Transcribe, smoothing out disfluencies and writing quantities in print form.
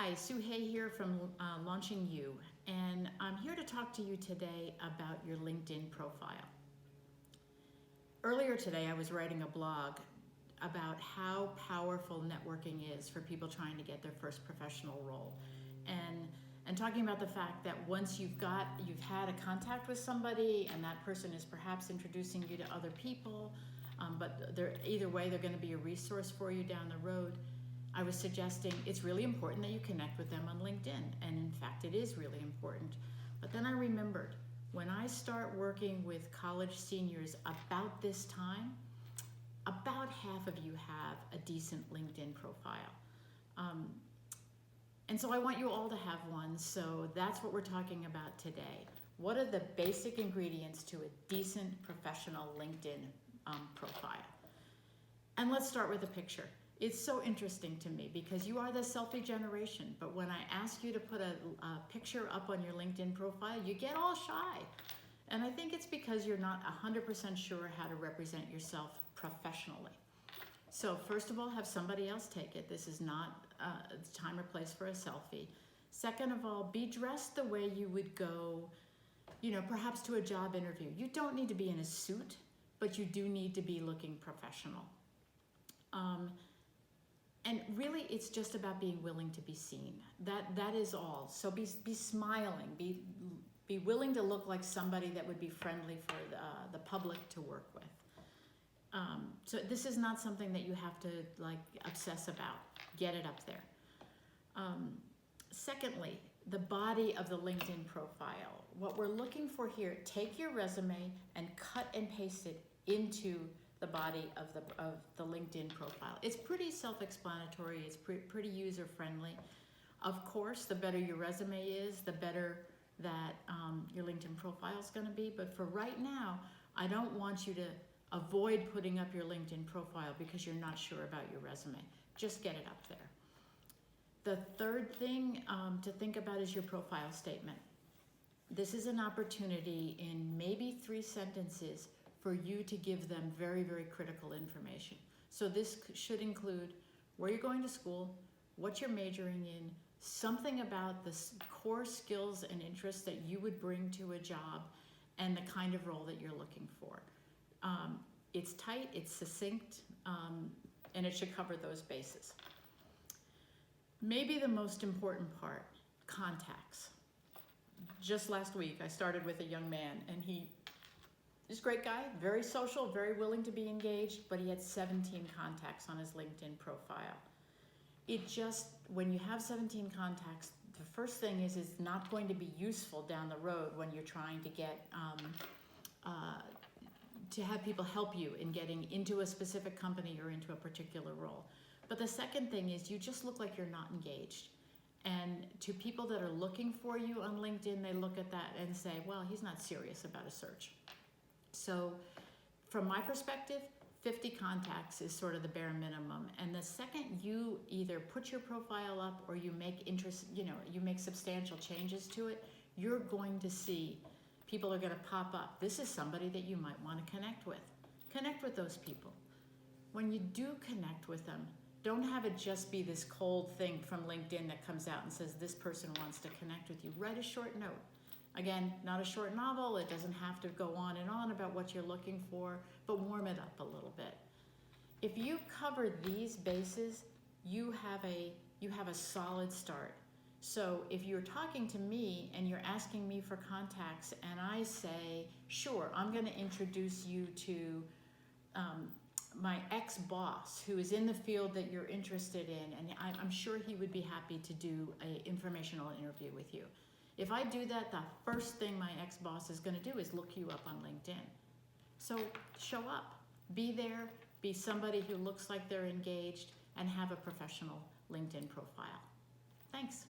Hi, Sue Hay here from Launching You, and I'm here to talk to you today about your LinkedIn profile. Earlier today, I was writing a blog about how powerful networking is for people trying to get their first professional role, and talking about the fact that once you've had a contact with somebody, and that person is perhaps introducing you to other people, but either way, they're going to be a resource for you down the road. I was suggesting it's really important that you connect with them on LinkedIn, and in fact it is really important. But then I remembered, when I start working with college seniors about this time, about half of you have a decent LinkedIn profile. And so I want you all to have one, so that's what we're talking about today. What are the basic ingredients to a decent professional LinkedIn profile? And let's start with a picture. It's so interesting to me because you are the selfie generation, but when I ask you to put a picture up on your LinkedIn profile, you get all shy. And I think it's because you're not 100% sure how to represent yourself professionally. So first of all, have somebody else take it. This is not the time or place for a selfie. Second of all, be dressed the way you would go, perhaps to a job interview. You don't need to be in a suit, but you do need to be looking professional. And really, it's just about being willing to be seen. That is all. So be smiling. Be willing to look like somebody that would be friendly for the public to work with. So this is not something that you have to obsess about. Get it up there. Secondly, the body of the LinkedIn profile. What we're looking for here, take your resume and cut and paste it into the body of the LinkedIn profile. It's pretty self-explanatory. It's pretty user-friendly. Of course, the better your resume is, the better that your LinkedIn profile is going to be. But for right now, I don't want you to avoid putting up your LinkedIn profile because you're not sure about your resume. Just get it up there. The third thing to think about is your profile statement. This is an opportunity in maybe 3 sentences for you to give them very, very critical information. So this should include where you're going to school, what you're majoring in, something about the core skills and interests that you would bring to a job, and the kind of role that you're looking for. It's tight, it's succinct, and it should cover those bases. Maybe the most important part, contacts. Just last week, I started with a young man, and he's a great guy, very social, very willing to be engaged, but he had 17 contacts on his LinkedIn profile. When you have 17 contacts, the first thing is it's not going to be useful down the road when you're trying to get, to have people help you in getting into a specific company or into a particular role. But the second thing is you just look like you're not engaged. And to people that are looking for you on LinkedIn, they look at that and say, well, he's not serious about a search. So from my perspective, 50 contacts is sort of the bare minimum. And the second you either put your profile up or you make you make substantial changes to it, you're going to see people are going to pop up. This is somebody that you might want to connect with. Connect with those people. When you do connect with them, don't have it just be this cold thing from LinkedIn that comes out and says this person wants to connect with you. Write a short note. Again, not a short novel. It doesn't have to go on and on about what you're looking for, but warm it up a little bit. If you cover these bases, you have a solid start. So if you're talking to me and you're asking me for contacts and I say, sure, I'm going to introduce you to my ex-boss who is in the field that you're interested in, and I'm sure he would be happy to do an informational interview with you. If I do that, the first thing my ex-boss is going to do is look you up on LinkedIn. So show up, be there, be somebody who looks like they're engaged, and have a professional LinkedIn profile. Thanks.